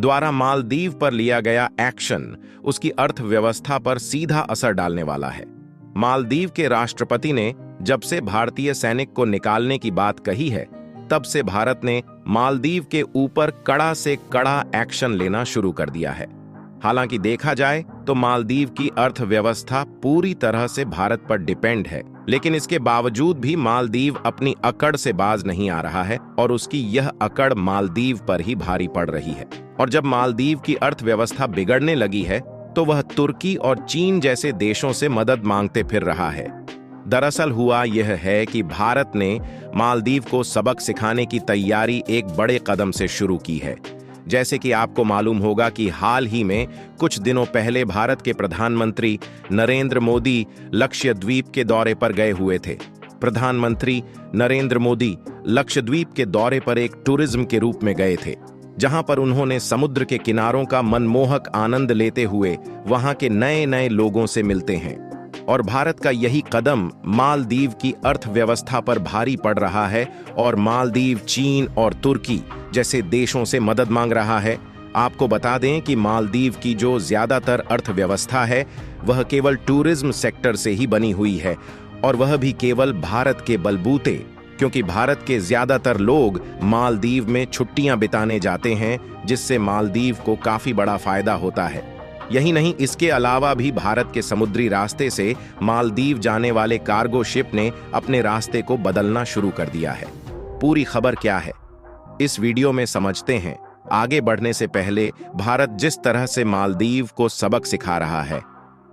द्वारा मालदीव पर लिया गया एक्शन उसकी अर्थव्यवस्था पर सीधा असर डालने वाला है। मालदीव के राष्ट्रपति ने जब से भारतीय सैनिक को निकालने की बात कही है, तब से भारत ने मालदीव के ऊपर कड़ा से कड़ा एक्शन लेना शुरू कर दिया है। हालांकि देखा जाए तो मालदीव की अर्थव्यवस्था पूरी तरह से भारत पर डिपेंड है, लेकिन इसके बावजूद भी मालदीव अपनी अकड़ से बाज नहीं आ रहा है और उसकी यह अकड़ मालदीव पर ही भारी पड़ रही है। और जब मालदीव की अर्थव्यवस्था बिगड़ने लगी है तो वह तुर्की और चीन जैसे देशों से मदद मांगते फिर रहा है। दरअसल हुआ यह है कि भारत ने मालदीव को सबक सिखाने की तैयारी एक बड़े कदम से शुरू की है। जैसे कि आपको मालूम होगा कि हाल ही में कुछ दिनों पहले भारत के प्रधानमंत्री नरेंद्र मोदी लक्षद्वीप के दौरे पर गए हुए थे। प्रधानमंत्री नरेंद्र मोदी लक्षद्वीप के दौरे पर एक टूरिज्म के रूप में गए थे, जहां पर उन्होंने समुद्र के किनारों का मनमोहक आनंद लेते हुए वहां के नए नए लोगों से मिलते हैं। और भारत का यही कदम मालदीव की अर्थव्यवस्था पर भारी पड़ रहा है और मालदीव चीन और तुर्की जैसे देशों से मदद मांग रहा है। आपको बता दें कि मालदीव की जो ज्यादातर अर्थव्यवस्था है वह केवल टूरिज्म सेक्टर से ही बनी हुई है, और वह भी केवल भारत के बलबूते, क्योंकि भारत के ज्यादातर लोग मालदीव में छुट्टियां बिताने जाते हैं, जिससे मालदीव को काफी बड़ा फायदा होता है। यही नहीं, इसके अलावा भी भारत के समुद्री रास्ते से मालदीव जाने वाले कार्गो शिप ने अपने रास्ते को बदलना शुरू कर दिया है। पूरी खबर क्या है, इस वीडियो में समझते हैं। आगे बढ़ने से पहले भारत जिस तरह से मालदीव को सबक सिखा रहा है,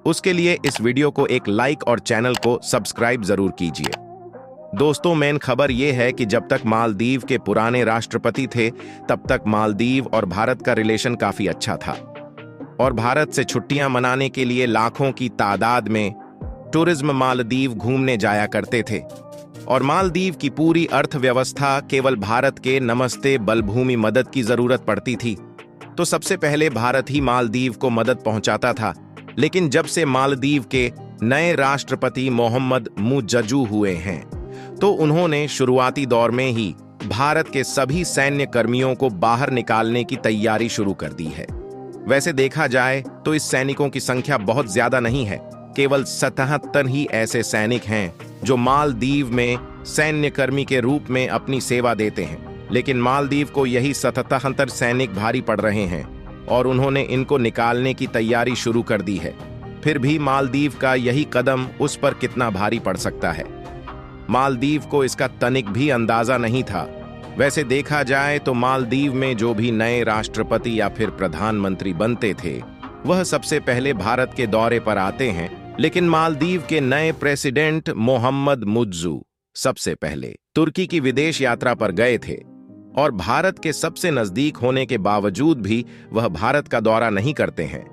उसके लिए इस वीडियो को एक लाइक और चैनल को सब्सक्राइब जरूर कीजिए। दोस्तों, मेन खबर यह है कि जब तक मालदीव के पुराने राष्ट्रपति थे, तब तक मालदीव और भारत का रिलेशन काफी अच्छा था और भारत से छुट्टियां मनाने के लिए लाखों की तादाद में टूरिज्म मालदीव घूमने जाया करते थे। और मालदीव की पूरी अर्थव्यवस्था केवल भारत के नमस्ते बलभूमि मदद की जरूरत पड़ती थी, तो सबसे पहले भारत ही मालदीव को मदद पहुंचाता था। लेकिन जब से मालदीव के नए राष्ट्रपति मोहम्मद मुजज्जू हुए हैं, तो उन्होंने शुरुआती दौर में ही भारत के सभी सैन्य कर्मियों को बाहर निकालने की तैयारी शुरू कर दी है। वैसे देखा जाए तो इस सैनिकों की संख्या बहुत ज्यादा नहीं है, केवल 77 ही ऐसे सैनिक हैं जो मालदीव में सैन्य कर्मी के रूप में अपनी सेवा देते हैं। लेकिन मालदीव को यही 77 सैनिक भारी पड़ रहे हैं और उन्होंने इनको निकालने की तैयारी शुरू कर दी है। फिर भी मालदीव का यही कदम उस पर कितना भारी पड़ सकता है, मालदीव को इसका तनिक भी अंदाजा नहीं था। वैसे देखा जाए तो मालदीव में जो भी नए राष्ट्रपति या फिर प्रधानमंत्री बनते थे, वह सबसे पहले भारत के दौरे पर आते हैं। लेकिन मालदीव के नए प्रेसिडेंट मोहम्मद मुजज्जू सबसे पहले तुर्की की विदेश यात्रा पर गए थे, और भारत के सबसे नजदीक होने के बावजूद भी वह भारत का दौरा नहीं करते हैं।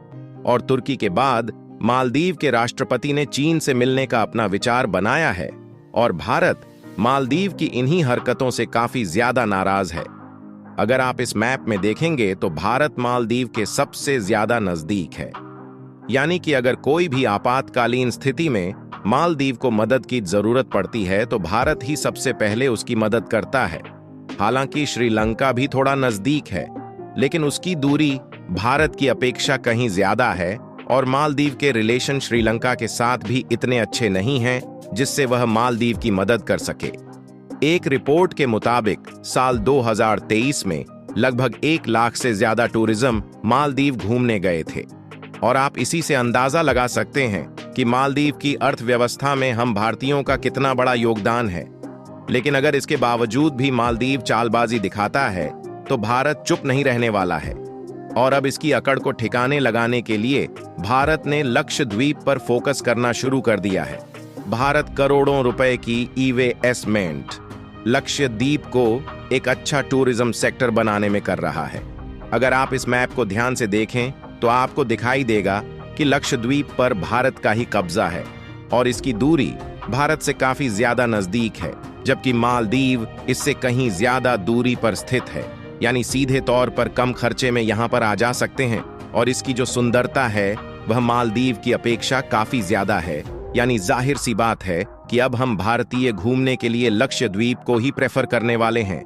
और तुर्की के बाद मालदीव के राष्ट्रपति ने चीन से मिलने का अपना विचार बनाया है, और भारत मालदीव की इन्हीं हरकतों से काफी ज्यादा नाराज है। अगर आप इस मैप में देखेंगे तो भारत मालदीव के सबसे ज्यादा नजदीक है, यानी कि अगर कोई भी आपातकालीन स्थिति में मालदीव को मदद की जरूरत पड़ती है तो भारत ही सबसे पहले उसकी मदद करता है। हालांकि श्रीलंका भी थोड़ा नजदीक है, लेकिन उसकी दूरी भारत की अपेक्षा कहीं ज्यादा है, और मालदीव के रिलेशन श्रीलंका के साथ भी इतने अच्छे नहीं हैं जिससे वह मालदीव की मदद कर सके। एक रिपोर्ट के मुताबिक साल 2023 में लगभग 1 लाख से ज्यादा टूरिज्म मालदीव घूमने गए थे, और आप इसी से अंदाजा लगा सकते हैं कि मालदीव की अर्थव्यवस्था में हम भारतीयों का कितना बड़ा योगदान है। लेकिन अगर इसके बावजूद भी मालदीव चालबाजी दिखाता है तो भारत चुप नहीं रहने वाला है, और अब इसकी अकड़ को ठिकाने लगाने के लिए भारत ने लक्षद्वीप पर फोकस करना शुरू कर दिया है। भारत करोड़ों रुपए की इन्वेस्टमेंट लक्षद्वीप को एक अच्छा टूरिज्म सेक्टर बनाने में कर रहा है। अगर आप इस मैप को ध्यान से देखें तो आपको दिखाई देगा कि लक्षद्वीप पर भारत का ही कब्जा है, और इसकी दूरी भारत से काफी ज्यादा नजदीक है, जबकि मालदीव इससे कहीं ज्यादा दूरी पर स्थित है। यानी सीधे तौर पर कम खर्चे में यहाँ पर आ जा सकते हैं, और इसकी जो सुंदरता है वह मालदीव की अपेक्षा काफी ज्यादा है। यानी जाहिर सी बात है कि अब हम भारतीय घूमने के लिए लक्षद्वीप को ही प्रेफर करने वाले हैं।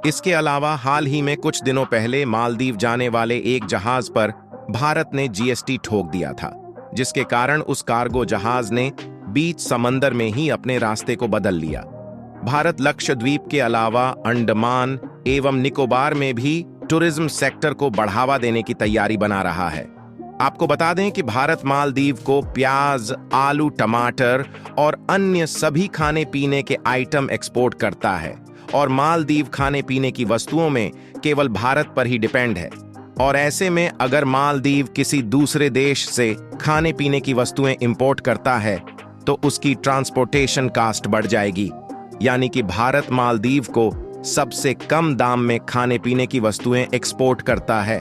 इसके अलावा हाल ही में कुछ दिनों पहले मालदीव जाने वाले एक जहाज पर भारत ने जीएसटी ठोक दिया था, जिसके कारण उस कार्गो जहाज ने बीच समंदर में ही अपने रास्ते को बदल लिया। भारत लक्षद्वीप के अलावा अंडमान एवं निकोबार में भी टूरिज्म सेक्टर को बढ़ावा देने की तैयारी बना रहा है। आपको बता दें कि भारत मालदीव को प्याज, आलू, टमाटर और अन्य सभी खाने पीने के आइटम एक्सपोर्ट करता है और मालदीव खाने पीने की वस्तुओं में केवल भारत पर ही डिपेंड है। और ऐसे में अगर मालदीव किसी दूसरे देश से खाने पीने की वस्तुएं इंपोर्ट करता है तो उसकी ट्रांसपोर्टेशन कॉस्ट बढ़ जाएगी, यानी कि भारत मालदीव को सबसे कम दाम में खाने पीने की वस्तुएं एक्सपोर्ट करता है।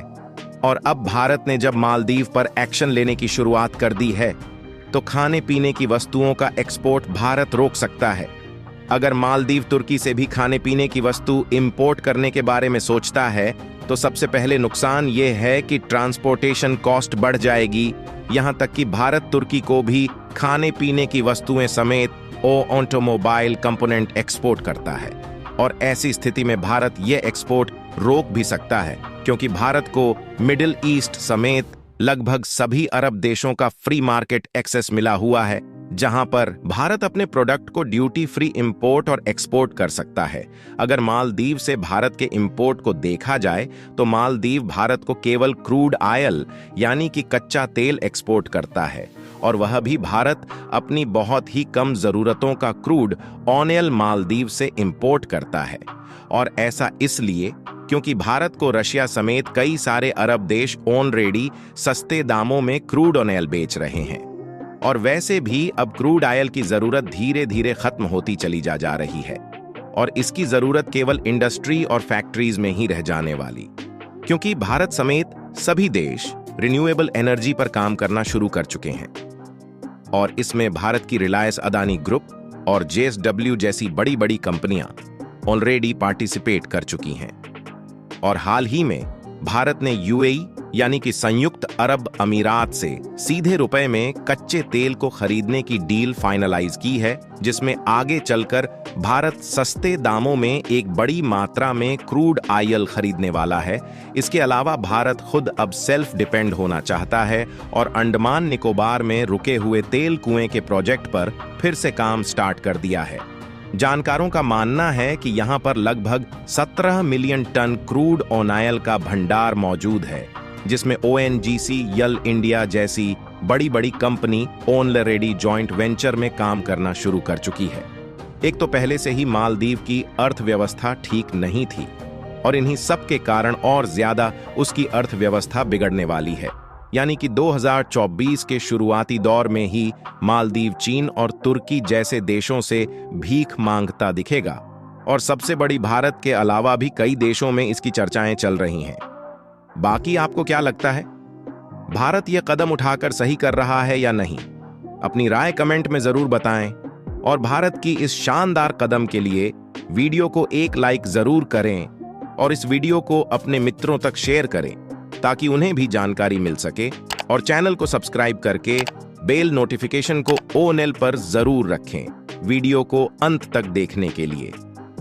और अब भारत ने जब मालदीव पर एक्शन लेने की शुरुआत कर दी है तो खाने पीने की वस्तुओं का एक्सपोर्ट भारत रोक सकता है। अगर मालदीव तुर्की से भी खाने पीने की वस्तु इंपोर्ट करने के बारे में सोचता है तो सबसे पहले नुकसान ये है कि ट्रांसपोर्टेशन कॉस्ट बढ़ जाएगी। यहां तक कि भारत तुर्की को भी खाने पीने की वस्तुएं समेत ऑटोमोबाइल कंपोनेंट एक्सपोर्ट करता है और ऐसी स्थिति में भारत ये एक्सपोर्ट रोक भी सकता है, क्योंकि भारत को मिडिल ईस्ट समेत लगभग सभी अरब देशों का फ्री मार्केट एक्सेस मिला हुआ है, जहां पर भारत अपने प्रोडक्ट को ड्यूटी फ्री इंपोर्ट और एक्सपोर्ट कर सकता है। अगर मालदीव से भारत के इंपोर्ट को देखा जाए तो मालदीव भारत को केवल क्रूड ऑयल यानी कि कच्चा तेल एक्सपोर्ट करता है, और वह भी भारत अपनी बहुत ही कम जरूरतों का क्रूड ऑयल मालदीव से इंपोर्ट करता है। और ऐसा इसलिए क्योंकि भारत को रशिया समेत कई सारे अरब देश ऑलरेडी सस्ते दामों में क्रूड ऑयल बेच रहे हैं, और वैसे भी अब क्रूड ऑयल की जरूरत धीरे धीरे खत्म होती चली जा रही है, और इसकी जरूरत केवल इंडस्ट्री और फैक्ट्रीज में ही रह जाने वाली, क्योंकि भारत समेत सभी देश रिन्यूएबल एनर्जी पर काम करना शुरू कर चुके हैं। और इसमें भारत की रिलायंस अदानी ग्रुप और JSW जैसी बड़ी बड़ी कंपनियां ऑलरेडी पार्टिसिपेट कर चुकी हैं। और हाल ही में भारत ने UAE यानी कि संयुक्त अरब अमीरात से सीधे रुपए में कच्चे तेल को खरीदने की डील फाइनलाइज की है, जिसमें आगे चलकर भारत सस्ते दामों में एक बड़ी मात्रा में क्रूड ऑयल खरीदने वाला है। इसके अलावा भारत खुद अब सेल्फ डिपेंड होना चाहता है और अंडमान निकोबार में रुके हुए तेल कुएं के प्रोजेक्ट पर फिर से काम स्टार्ट कर दिया है। जानकारों का मानना है कि यहां पर लगभग 17 मिलियन टन क्रूड ऑयल का भंडार मौजूद है, जिसमें ONGC, यल इंडिया जैसी बड़ी बड़ी कंपनी ऑलरेडी जॉइंट वेंचर में काम करना शुरू कर चुकी है। एक तो पहले से ही मालदीव की अर्थव्यवस्था ठीक नहीं थी और इन्हीं सब के कारण और ज्यादा उसकी अर्थव्यवस्था बिगड़ने वाली है, यानी कि 2024 के शुरुआती दौर में ही मालदीव चीन और तुर्की जैसे देशों से भीख मांगता दिखेगा। और सबसे बड़ी भारत के अलावा भी कई देशों में इसकी चर्चाएं चल रही हैं। बाकी आपको क्या लगता है, भारत यह कदम उठाकर सही कर रहा है या नहीं? अपनी राय कमेंट में जरूर बताएं और भारत की इस शानदार कदम के लिए वीडियो को एक लाइक जरूर करें और इस वीडियो को अपने मित्रों तक शेयर करें ताकि उन्हें भी जानकारी मिल सके, और चैनल को सब्सक्राइब करके बेल नोटिफिकेशन को ऑल पर जरूर रखें वीडियो को अंत तक देखने के लिए।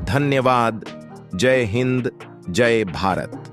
धन्यवाद। जय हिंद, जय भारत।